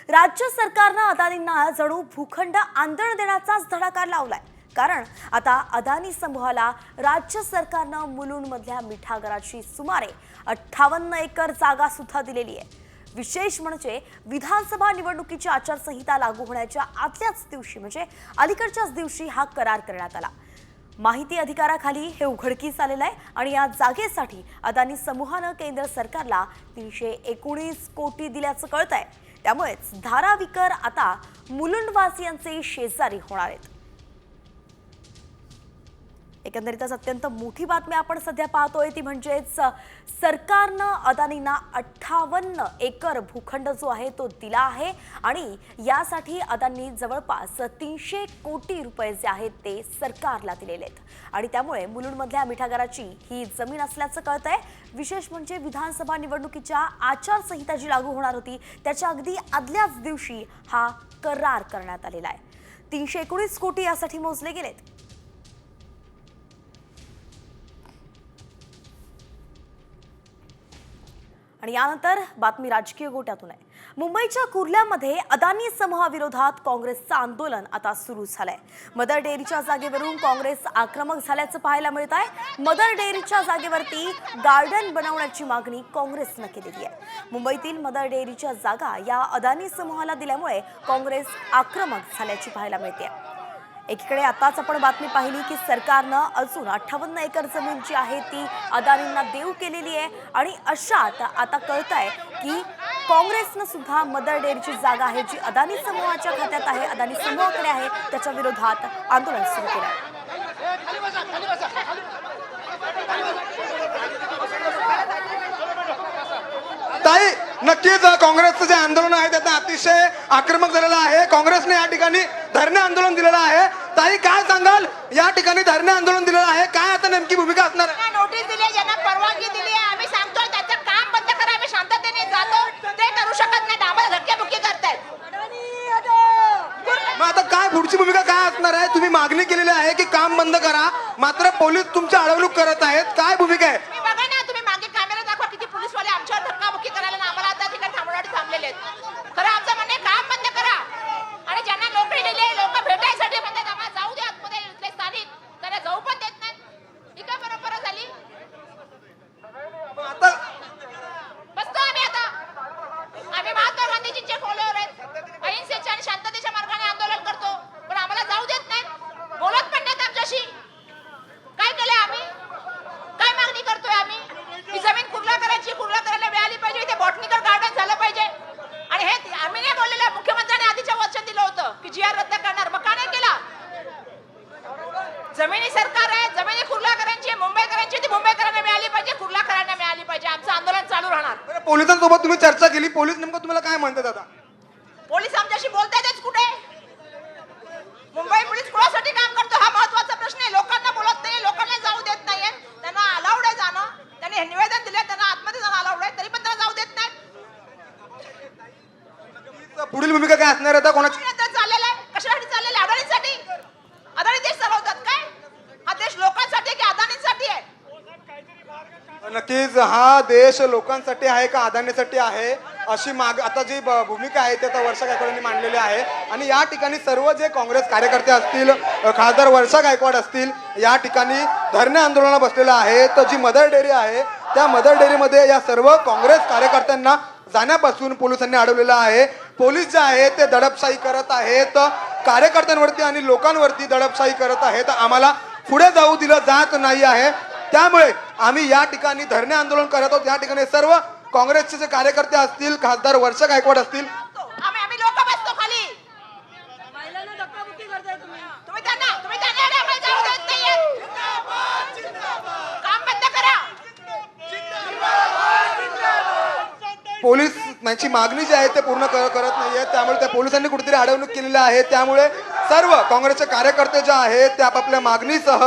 राज्य सरकारनं अदानींना जणू भूखंड आंदोलन देण्याचाच धडाका लावलाय। कारण आता अदानी समूहाला राज्य सरकारनं मुलुंडमधल्या मिठागराची सुमारे 58 एकर जागा सुद्धा दिलेली आहे। विशेष म्हणजे विधानसभा निवडणुकीची आचारसंहिता लागू होण्याच्या आदल्याच दिवशी म्हणजे अलीकडच्याच दिवशी हा करार करण्यात आला। माहिती अधिकाराखाली हे उघडकीस आलेलं आहे आणि या जागेसाठी अदानी समूहानं केंद्र सरकारला 319 कोटी दिल्याचं कळतंय। त्यामुळेच धारावीकर आता मुलुंडवासियांचे शेजारी होणार आहेत। एकंदरीतच अत्यंत मोठी बातमी आपण सध्या पाहतोय ती म्हणजेच सरकारनं अदानींना 58 एकर भूखंड जो आहे तो दिला आहे आणि यासाठी अदानी जवळपास 300 कोटी रुपये जे आहेत ते सरकारला दिलेले आहेत आणि त्यामुळे मुलुंडमधल्या मिठागराची ही जमीन असल्याचं कळतंय। विशेष म्हणजे विधानसभा निवडणुकीच्या आचारसंहिता जी लागू होणार होती त्याच्या अगदी आदल्याच दिवशी हा करार करण्यात आलेला आहे। 319 कोटी यासाठी मोजले गेलेत। आणि यानंतर बातमी राजकीय गोट्यातून आहे। मुंबईच्या कुर्ल्यामध्ये अदानी समूहाविरोधात काँग्रेसचं आंदोलन आता सुरू झालंय। मदर डेअरीच्या जागेवरून काँग्रेस आक्रमक झाल्याचं पाहायला मिळत आहे। मदर डेअरीच्या जागेवरती गार्डन बनवण्याची मागणी काँग्रेसनं केलेली आहे। मुंबईतील मदर डेअरीच्या जागा या अदानी समूहाला दिल्यामुळे काँग्रेस आक्रमक झाल्याची पाहायला मिळते। एकीकडे आताच आपण बातमी पाहिली की सरकारनं अजून 58 एकर जमीन जी आहे ती अदानींना देऊ केलेली आहे आणि अशात आता कळतंय की काँग्रेसनं सुद्धा मदर डेअरीची जागा आहे जी अदानी समूहाच्या खात्यात आहे, अदानी समूहाकडे आहे, त्याच्या विरोधात आंदोलन सुरू केलं आहे। ताई, नक्कीच काँग्रेसचं जे आंदोलन आहे त्यात अतिशय आक्रमक झालेलं आहे। काँग्रेसने या ठिकाणी धरणे आंदोलन दिलेलं आहे। ताई, काय सांगाल, या ठिकाणी धरणे आंदोलन दिलेलं आहे, काय आता नेमकी भूमिका असणार आहे? नोटीस दिली आहे, ज्यांना परवानगी दिली आहे, आम्ही सांगतोय त्याचं काम बंद करा। आम्ही शांततेने जातो, ते करू शकत नाही, आम्हाला धक्केबुक्की करतायत। मग आता काय पुढची भूमिका काय असणार आहे? तुम्ही मागणी केलेली आहे की काम बंद करा, मात्र पोलीस तुमची अडवणूक करत आहेत, काय भूमिका आहे? मी बघा ना, तुम्ही मागे कॅमेरा दाखवा, किती पोलीसवाले आमच्यावर धक्काबुक्की करायला ना आम्हाला आता ठिकाणी थांबवण्यासाठी थांबलेले आहेत। खरं आमचं म्हणणं आहे, काम बंद करा आणि ज्यांना नोकरी दिली आहे, लोक भेटायसाठी म्हणतात आम्हाला जाऊ द्या आतमध्ये, इथले स्थानिक त्यांना जाऊ पण देत नाहीत। ही काय परंपरा झाली? आता बसतो आम्ही आता, आम्ही महात्मा गांधीजींचे फॉलोअर आहेत, अहिंसेच्या आणि शांततेच्या मार्गाने आंदोलन करतो, पण आम्हाला जाऊ देत नाहीत, बोलत पण नाहीत आमच्याशी। काय केलंय आम्ही? काय मागणी करतोय आम्ही? ही जमीन खुरला करायची, खुरला करायला मिळाली पाहिजे, इथे बॉटनिकल गार्डन झालं पाहिजे। आणि हे आम्ही नाही बोललेलं, मुख्यमंत्र्यांनी आधीच्या वचन दिलं होतं की जी आर रद्द करणार, मग का नाही केला? जमिनी सरकार आहे, जमिनी खुरला करायची, मुंबईकरांची ती मुंबईकरांना मिळाली पाहिजे, खुरला करायला मिळाली पाहिजे। आमचं आंदोलन चालू राहणार। पोलिसांसोबत तुम्ही चर्चा केली, पोलीस नेमकं तुम्हाला काय म्हणतात आता? पोलीस आमच्याशी बोलतायतच कुठे? मुंबई पोलीस कोणासाठी काम करतो हा महत्त्वाचा प्रश्न आहे। लोकांना बोलत नाही, लोकांना जाऊ देत नाहीये, त्यांना अलाउड आहे जाणं, त्यांनी निवेदन दिले, त्यांना आतमध्ये जाणं अलाउड आहे, तरी पण त्यांना जाऊ देत नाहीत। पुढील भूमिका काय असणार आहे आता कोणाची? चाललेलं आहे, कशासाठी चाललेलं आहे? अदानीसाठी? अदानी देश चालवतात काय? हा देश लोकांसाठी की अदानींसाठी आहे? नक्कीच हा देश लोकांसाठी आहे का अदानीसाठी आहे अशी आता जी भूमिका आहे ती आता वर्षा गायकवाडांनी मांडलेली आहे। आणि या ठिकाणी सर्व जे काँग्रेस कार्यकर्ते असतील, खासदार वर्षा गायकवाड असतील, या ठिकाणी धरणे आंदोलनाला बसलेलं आहे। तर जी मदर डेअरी आहे त्या मदर डेअरीमध्ये या सर्व काँग्रेस कार्यकर्त्यांना जाण्यापासून पोलिसांनी अडवलेलं आहे। पोलीस जे आहे ते दडपशाही करत आहेत, कार्यकर्त्यांवरती आणि लोकांवरती दडपशाही करत आहेत। आम्हाला पुढे जाऊ दिलं जात नाही आहे, त्यामुळे आम्ही या ठिकाणी धरणे आंदोलन करत आहोत। या ठिकाणी सर्व काँग्रेसचे जे कार्यकर्ते असतील, खासदार वर्षा गायकवाड असतील, आम्ही लोक बसतो खाली, तुम्ही त्यांना आम्हाला जाऊ देत नाहीये। काम बंद करा। पोलीस यांची मागणी जी आहे ते पूर्ण करत नाहीये, त्यामुळे त्या पोलिसांनी कुठेतरी अडवणूक केलेली आहे। त्यामुळे सर्व काँग्रेसचे कार्यकर्ते जे आहेत ते आपापल्या मागणीसह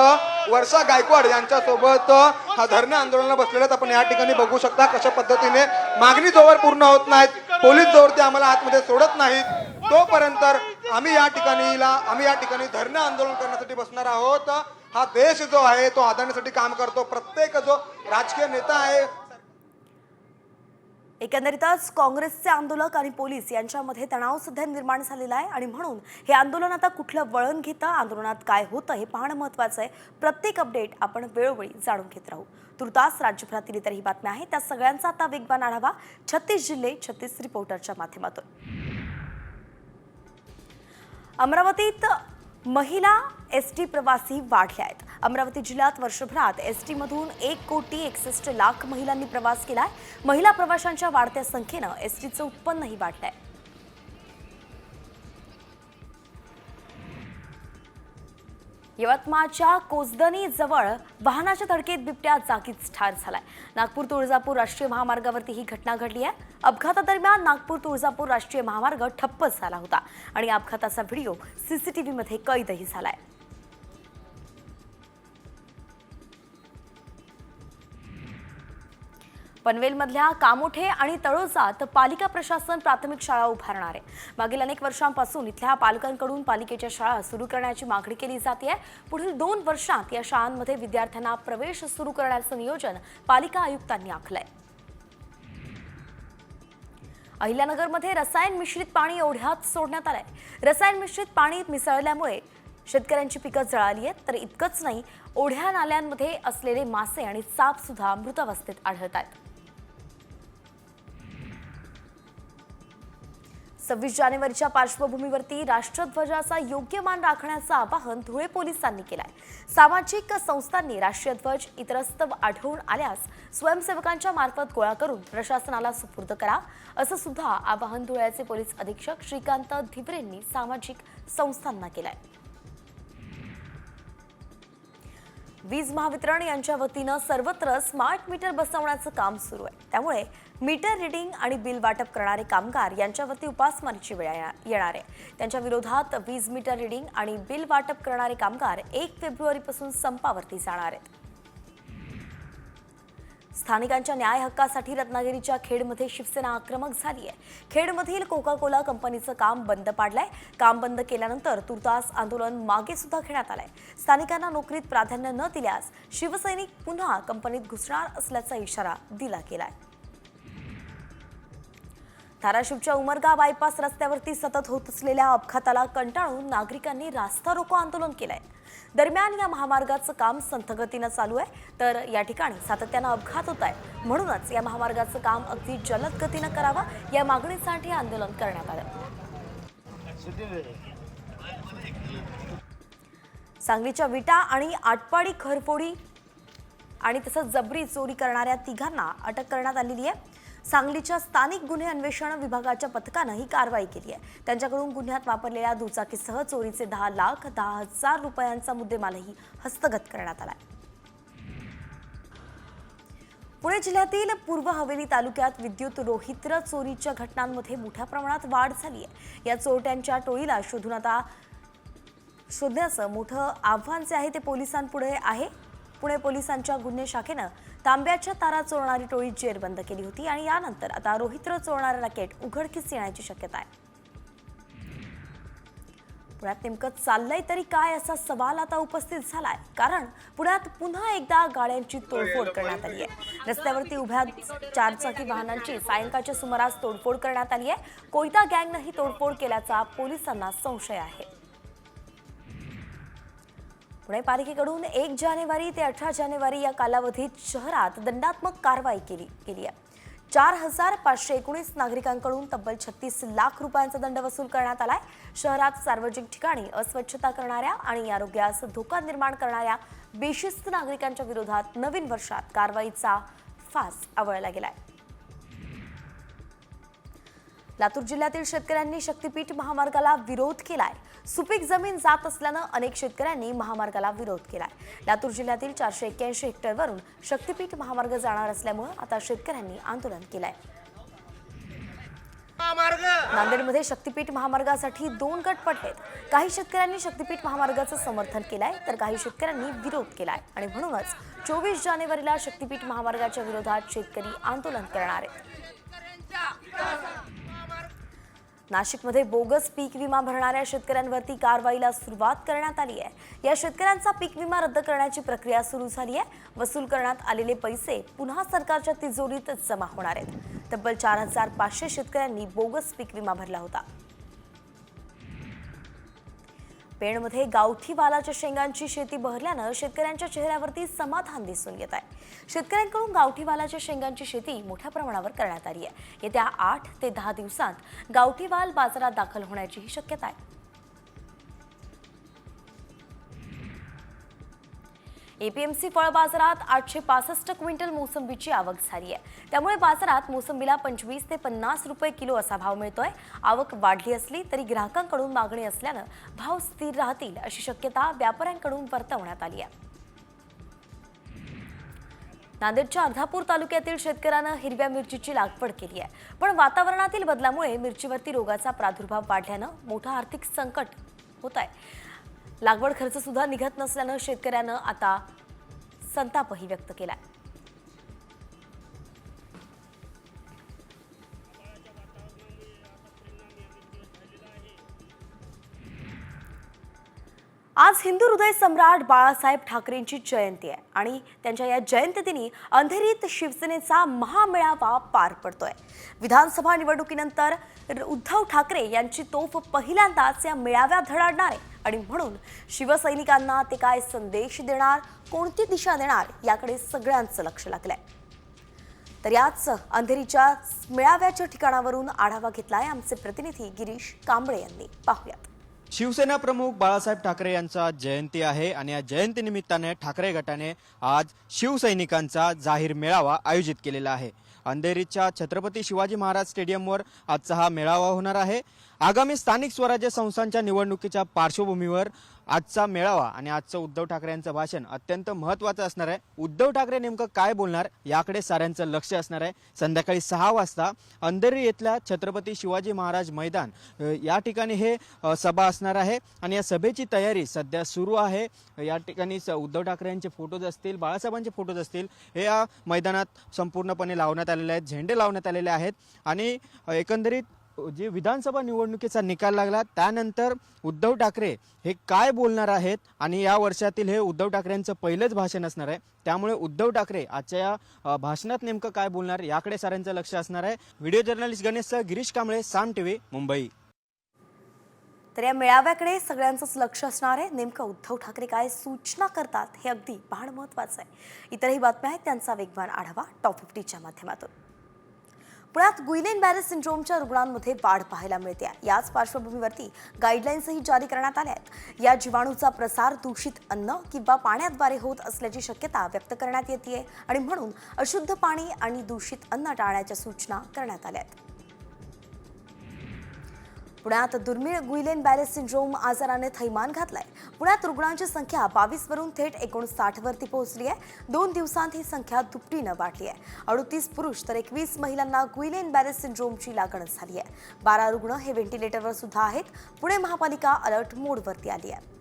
वर्षा गायकवाड यांच्यासोबत हा धरणे आंदोलनाला बसलेले आहेत। आपण या ठिकाणी बघू शकता कशा पद्धतीने मागणी जोवर पूर्ण होत नाहीत, पोलीस जोवर ते आम्हाला आतमध्ये सोडत नाहीत, तोपर्यंत आम्ही या ठिकाणी धरणे आंदोलन करण्यासाठी बसणार आहोत। हा देश जो आहे तो अदानीसाठी काम करतो। प्रत्येक जो राजकीय नेता आहे एकंदरीतच काँग्रेसचे आंदोलक आणि पोलीस यांच्यामध्ये तणाव सध्या निर्माण झालेला आहे आणि म्हणून हे आंदोलन आता कुठलं वळण घेतं, आंदोलनात काय होतं हे पाहणं महत्त्वाचं आहे. प्रत्येक अपडेट आपण वेळोवेळी जाणून घेत राहू. तुर्तास राज्यभरातील इतरही बातम्या आहेत, त्या सगळ्यांचा आता वेगवान आढावा 36 जिल्हे 36 रिपोर्टरच्या माध्यमातून. अमरावतीत महिला एसटी प्रवासी वाढल्या आहेत. अमरावती जिल्ह्यात वर्षभरात एसटी मधून 1,61,00,000 महिलांनी प्रवास केलाय. महिला प्रवाशांच्या वाढत्या संख्येनं एसटीचं उत्पन्नही वाढलंय. यवतमाळच्या कोसदनी जवळ वाहनाच्या धडकेत बिबट्या जागीच ठार झालाय. नागपूर तुळजापूर राष्ट्रीय महामार्गावरती ही घटना घडली आहे. अपघातादरम्यान नागपूर तुळजापूर राष्ट्रीय महामार्ग ठप्प झाला होता आणि अपघाताचा व्हिडिओ सीसीटीव्ही मध्ये कैदही झालाय. पनवेलमधल्या कामोठे आणि तळोजात पालिका प्रशासन प्राथमिक शाळा उभारणार आहे. मागील अनेक वर्षांपासून इथल्या पालकांकडून पालिकेच्या शाळा सुरू करण्याची मागणी केली जाते. पुढील 2 वर्षांत या शाळांमध्ये विद्यार्थ्यांना प्रवेश सुरू करण्याचं नियोजन पालिका आयुक्तांनी आखलंय. अहिल्यानगरमध्ये रसायन मिश्रित पाणी ओढ्यात सोडण्यात आलंय. रसायन मिश्रित पाणी मिसळल्यामुळे शेतकऱ्यांची पिकं जळाली आहेत. तर इतकंच नाही, ओढ्या नाल्यांमध्ये असलेले मासे आणि साप सुद्धा मृतावस्थेत आढळत आहेत. 26 जानेवारीच्या पार्श्वभूमीवरती राष्ट्रध्वजाचा योग्य मान राखण्याचं आवाहन धुळे पोलिसांनी केलंय. सामाजिक संस्थांनी राष्ट्रीय ध्वज इतरस्त आढळून आल्यास स्वयंसेवकांच्या मार्फत गोळा करून प्रशासनाला सुपूर्द करा, असं सुद्धा आवाहन धुळ्याचे पोलीस अधीक्षक श्रीकांत धिवरेंनी सामाजिक संस्थांना केलंय. वीज महावितरण यांच्या वतीनं सर्वत्र स्मार्ट मीटर बसवण्याचं काम सुरू आहे. त्यामुळे मीटर रिडिंग आणि बिल वाटप करणारे कामगार यांच्यावरती उपासमारीची वेळ येणार आहे. त्यांच्या विरोधात वीज मीटर रिडिंग आणि बिल वाटप करणारे कामगार 1 फेब्रुवारीपासून संपावरती जाणार आहेत. स्थानिकांच्या न्याय हक्कासाठी रत्नागिरीच्या खेडमध्ये शिवसेना आक्रमक झाली आहे. खेडमधील कोका कोला कंपनीचं काम बंद पाडलंय. काम बंद केल्यानंतर तुर्तास आंदोलन मागे सुद्धा घेण्यात आलंय. स्थानिकांना नोकरीत प्राधान्य न दिल्यास शिवसैनिक पुन्हा कंपनीत घुसणार असल्याचा इशारा दिला गेलाय. धाराशिवच्या उमरगा बायपास रस्त्यावरती सतत होत असलेल्या अपघाताला कंटाळून नागरिकांनी रास्ता रोको आंदोलन केलंय. दरम्यान या महामार्गाचं काम संथ गतीनं चालू आहे. तर या ठिकाणी सातत्यानं अपघात होत आहे. म्हणूनच या महामार्गाचं काम अगदी जलद गतीनं करावं, या मागणीसाठी आंदोलन करण्यात आलं. सांगलीच्या विटा आणि आटपाडी घरफोडी आणि तसंच जबरी चोरी करणाऱ्या 3घांना अटक करण्यात आलेली आहे. सांगलीच्या स्थानिक गुन्हे अन्वेषण विभागाच्या पथकानं ही कारवाई केली आहे. त्यांच्याकडून गुन्ह्यात वापरलेल्या दुचाकीसह चोरीचे 10,10,000 रुपयांचा मुद्देमालही हस्तगत करण्यात आलाय. पुणे जिल्ह्यातील पूर्व हवेली तालुक्यात विद्युत रोहित्र चोरीच्या घटनांमध्ये मोठ्या प्रमाणात वाढ झाली आहे. या चोरट्यांच्या टोळीला शोधण्याचं मोठं आव्हान जे आहे ते पोलिसांपुढे आहे. पुणे पोलिसांच्या गुन्हे शाखेनं तांब्याच्या तारा चोरणारी टोळी जेरबंद केली होती आणि यानंतर आता रोहित्र चोरणारं रॅकेट उघडकीस येण्याची शक्यता आहे. पुण्यात नेमकं चाललंय तरी काय असा सवाल आता उपस्थित झालाय. कारण पुण्यात पुन्हा एकदा गाड्यांची तोडफोड करण्यात आली आहे. रस्त्यावरती उभ्या 4 चाकी वाहनांची सायंकाळच्या सुमारास तोडफोड करण्यात आली आहे. कोयता गँगनं ही तोडफोड केल्याचा पोलिसांना संशय आहे. पुणे पालिकेकडून 1 जानेवारी ते 18 जानेवारी या कालावधीत शहरात दंडात्मक कारवाई केली आहे. 4,519 नागरिकांकडून तब्बल 36 लाख रुपयांचा दंड वसूल करण्यात आलाय. शहरात सार्वजनिक ठिकाणी अस्वच्छता करणाऱ्या आणि आरोग्यास धोका निर्माण करणाऱ्या बेशिस्त नागरिकांच्या विरोधात नवीन वर्षात कारवाईचा फास आवळला गेलाय. लातूर जिल्ह्यातील शेतकऱ्यांनी शक्तीपीठ महामार्गाला विरोध केलाय. सुपीक जमीन जात असल्यानं अनेक शेतकऱ्यांनी महामार्गाला विरोध केलाय. लातूर जिल्ह्यातील 481 हेक्टरवरून शक्तीपीठ महामार्ग जाणार असल्यामुळे आता शेतकऱ्यांनी आंदोलन केलंय. नांदेडमध्ये शक्तीपीठ महामार्गासाठी 2 गट पडलेत. काही शेतकऱ्यांनी शक्तीपीठ महामार्गाचं समर्थन केलंय तर काही शेतकऱ्यांनी विरोध केलाय आणि म्हणूनच 24 जानेवारीला शक्तीपीठ महामार्गाच्या विरोधात शेतकरी आंदोलन करणार आहेत. नाशिकमध्ये बोगस पीक विमा भरणाऱ्या शेतकऱ्यांवरती कारवाईला सुरुवात करण्यात आली आहे। या शेतकऱ्यांचा पीक विमा रद्द करण्याची प्रक्रिया सुरू झाली आहे। वसूल करण्यात आलेले पैसे पुन्हा सरकारच्या तिजोरीत जमा होणार आहेत। तब्बल 4500 शेतकऱ्यांनी बोगस पीक विमा भरला होता। पेणमध्ये गावठी वालाच्या शेंगांची शेती बहरल्यानं शेतकऱ्यांच्या चेहऱ्यावरती समाधान दिसून येत आहे। शेतकऱ्यांकडून गावठी वालाच्या शेंगांची शेती मोठ्या प्रमाणावर करण्यात आली आहे। येत्या 8 ते 10 दिवसांत गावठी वाल बाजारात दाखल होण्याची शक्यता आहे। एपीएमसी फळ बाजारात 865 क्विंटल मोसंबीची आवक झाली आहे। त्यामुळे बाजारात मोसंबीला 25 ते 50 रुपये किलो असा भाव मिळतोय। आवक वाढली असली तरी ग्राहकांकडून मागणी असल्यानं भाव स्थिर राहतील अशी शक्यता व्यापाऱ्यांकडून वर्तवण्यात आली आहे। नांदेडच्या अर्धापूर तालुक्यातील शेतकऱ्यानं हिरव्या मिरचीची लागवड केली आहे, पण वातावरणातील बदलामुळे मिरचीवरती रोगाचा प्रादुर्भाव वाढल्यानं मोठं आर्थिक संकट होत आहे। लागवड खर्च सुद्धा निघत नसल्यानं शेतकऱ्यानं आता संतापही व्यक्त केलाय। आज हिंदू हृदय सम्राट बाळासाहेब ठाकरेंची जयंती आहे आणि त्यांच्या या जयंतीदिनी अंधेरीत शिवसेनेचा महामेळावा पार पडतोय। विधानसभा निवडणुकीनंतर उद्धव ठाकरे यांची तोफ पहिल्यांदाच या मेळाव्यात धडाडणार आहे आणि म्हणून शिवसैनिकांना ते काय संदेश देणार, कोणती दिशा देणार याकडे सगळ्यांचं लक्ष लागलंय। तर याच अंधेरीच्या मेळाव्याच्या ठिकाणावरून आढावा घेतलाय आमचे प्रतिनिधी गिरीश कांबळे यांनी। पाहूयात। शिवसेना प्रमुख बाळासाहेब ठाकरे यांचा जयंती आहे आणि या जयंती निमित्ताने ठाकरे गटाने आज शिवसैनिकांचा जाहीर मेळावा आयोजित केलेला आहे। अंधेरीच्या छत्रपती शिवाजी महाराज स्टेडियमवर आजचा हा मेळावा होणार आहे। आगामी स्थानिक स्वराज्य संस्थांच्या निवडणुकीच्या पार्श्वभूमीवर आजचा मेळावा आणि आजचं उद्धव ठाकरे यांचं भाषण अत्यंत महत्त्वाचं असणार आहे। उद्धव ठाकरे नेमकं काय बोलणार याकडे साऱ्यांचं लक्ष असणार आहे। संध्याकाळी 6 वाजता अंधेरी येथल्या छत्रपती शिवाजी महाराज मैदान या ठिकाणी हे सभा असणार आहे आणि या सभेची तयारी सध्या सुरू आहे। या ठिकाणी उद्धव ठाकरे यांचे फोटोज असतील, बाळासाहेबांचे फोटोज असतील, हे या मैदानात संपूर्णपणे लावण्यात आलेले आहेत, झेंडे लावण्यात आलेले आहेत आणि एकंदरीत जे विधानसभा निवडणुकीचा निकाल लागला त्यानंतर उद्धव ठाकरे हे काय बोलणार आहेत आणि या वर्षातील हे उद्धव ठाकरेंचं पहिलंच भाषण असणार आहे। त्यामुळे उद्धव ठाकरे आजच्या या भाषणात नेमकं काय बोलणार याकडे साऱ्यांचं लक्ष असणार आहे। व्हिडिओ जर्नलिस्ट गणेशसह गिरीश कांबळे, साम टीव्ही, मुंबई। तर या मेळाव्याकडे सगळ्यांचंच लक्ष असणार आहे। नेमकं उद्धव ठाकरे काय सूचना करतात हे अगदी पाहणं महत्त्वाचं आहे। इतरही बातम्या आहेत त्यांचा वेगवान आढावा टॉप 50च्या माध्यमातून। पुण्यात गुइलेन बॅरे सिंड्रोमच्या रुग्णांमध्ये वाढ पाहायला मिळते। याच पार्श्वभूमीवरती गाईडलाईन्सही जारी करण्यात आल्या आहेत। या जीवाणूचा प्रसार दूषित अन्न किंवा पाण्याद्वारे होत असल्याची शक्यता व्यक्त करण्यात येते आणि म्हणून अशुद्ध पाणी आणि दूषित अन्न टाळण्याच्या सूचना करण्यात आल्या आहेत। पुण्यात दुर्मिळ गुइलेन बॅरे सिंड्रोम आजाराने थैमान घातलाय। पुण्यात रुग्णांची संख्या 22 वरून थेट 59 वरती पोहोचली आहे। 2 दिवसांत ही संख्या दुपटीनं वाढली आहे। 38 पुरुष तर 21 महिलांना गुइलेन बॅरे सिंड्रोमची लागण झाली आहे। 12 रुग्ण हे व्हेंटिलेटरवर सुद्धा आहेत। पुणे महापालिका अलर्ट मोडवरती आली आहे।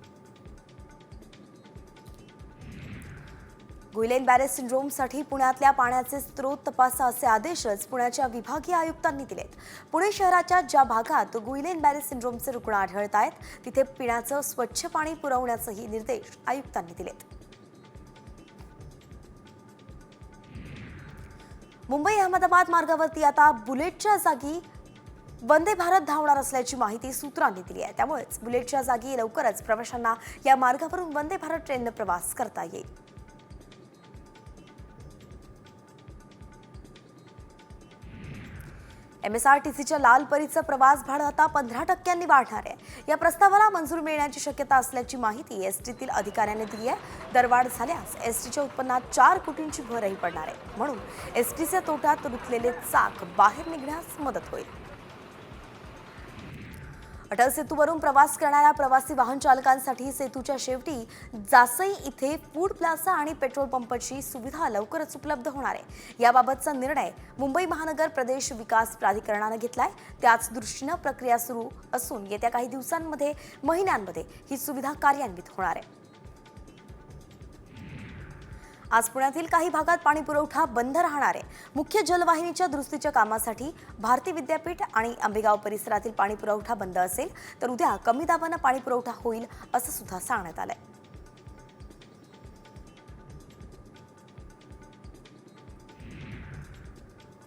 गुइलेन बॅरे सिंड्रोमसाठी पुण्यातल्या पाण्याचे स्रोत तपासा असे आदेशच पुण्याच्या विभागीय आयुक्तांनी दिलेत। पुणे शहराच्या ज्या भागात गुइलेन बॅरे सिंड्रोमचे रुग्ण आढळत आहेत तिथे पिण्याचं स्वच्छ पाणी पुरवण्याचेही निर्देश आयुक्तांनी दिलेत। मुंबई अहमदाबाद मार्गावरती आता बुलेटच्या जागी वंदे भारत धावणार असल्याची माहिती सूत्रांनी दिली आहे। त्यामुळेच बुलेटच्या जागी लवकरच प्रवाशांना या मार्गावरून वंदे भारत ट्रेनने प्रवास करता येईल। MSRTCच्या लाल परीचं प्रवास भाडं आता 15% वाढणार आहे। या प्रस्तावाला मंजुरी मिळण्याची शक्यता असल्याची माहिती एसटीतील अधिकाऱ्यांनी दिली आहे। दरवाढ झाल्यास एसटीच्या उत्पन्नात 4 कोटींची भरही पडणार आहे। म्हणून एसटीचे तोट्यात रुतलेले चाक बाहेर निघण्यास मदत होईल। अटल सेतूवरून प्रवास करणाऱ्या प्रवासी वाहन चालकांसाठी सेतूच्या शेवटी जासई इथे फूड प्लाझा आणि पेट्रोल पंपची सुविधा लवकरच उपलब्ध होणार आहे। याबाबतचा निर्णय मुंबई महानगर प्रदेश विकास प्राधिकरणाने घेतलाय। त्याच दृष्टीने प्रक्रिया सुरू असून येत्या काही दिवसांमध्ये महिन्यांमध्ये ही सुविधा कार्यान्वित होणार आहे। आज पुण्यातील काही भागात पाणी पुरवठा बंद राहणार आहे. मुख्य जलवाहिनीच्या दुरुस्तीच्या कामासाठी भारती विद्यापीठ आणि आंबेगाव परिसरातील पाणी पुरवठा बंद असेल, तर उद्या कमी दाबानं पाणी पुरवठा होईल असं सुद्धा सांगण्यात आलंय.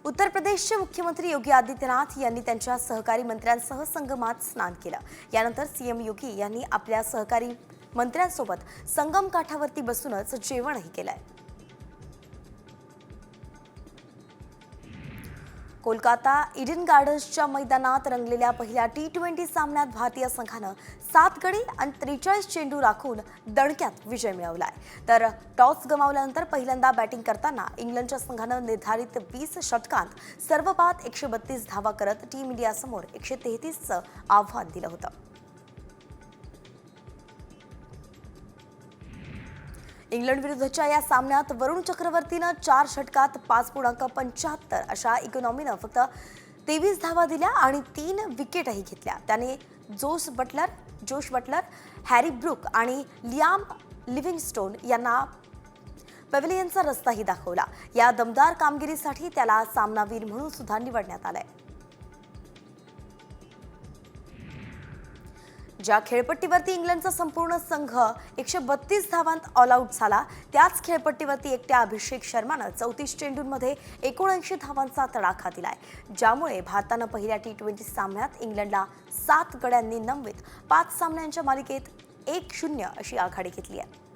उत्तर प्रदेशचे मुख्यमंत्री योगी आदित्यनाथ यांनी त्यांच्या सहकारी मंत्र्यांसह संगमात स्नान केलं. यानंतर सीएम योगी यांनी आपल्या सहकारी मंत्र्यांसोबत संगम काठावरती बसूनच जेवणही केलंय. कोलकाता इडन गार्डन्सच्या मैदानात रंगलेल्या पहिल्या T20 सामन्यात भारतीय संघानं 7 गडी आणि 43 चेंडू राखून दणक्यात विजय मिळवलाय. तर टॉस गमावल्यानंतर पहिल्यांदा बॅटिंग करताना इंग्लंडच्या संघानं निर्धारित 20 षटकांत सर्वबाद 132 धावा करत टीम इंडियासमोर 133चं आव्हान दिलं होतं. इंग्लंड विरुद्धच्या या सामन्यात वरुण चक्रवर्तीनं 4 षटकात 5.75 अशा इकॉनॉमीनं फक्त 23 धावा दिल्या आणि 3 विकेटही घेतल्या. त्याने जोश बटलर, हॅरी ब्रूक आणि लियाम लिव्हिंगस्टोन यांना पॅव्हिलियनचा रस्ताही दाखवला. या दमदार कामगिरीसाठी त्याला सामनावीर म्हणून सुद्धा निवडण्यात आलंय. ज्या खेळपट्टीवरती इंग्लंडचा संपूर्ण संघ 132 धावांत ऑल आऊट झाला, त्याच खेळपट्टीवरती एकट्या अभिषेक शर्मानं 34 चेंडूंमध्ये 79 धावांचा तडाखा दिलाय. ज्यामुळे भारतानं पहिल्या T20 सामन्यात इंग्लंडला 7 गड्यांनी नमवित 5 सामन्यांच्या मालिकेत 1-0 अशी आघाडी घेतली आहे.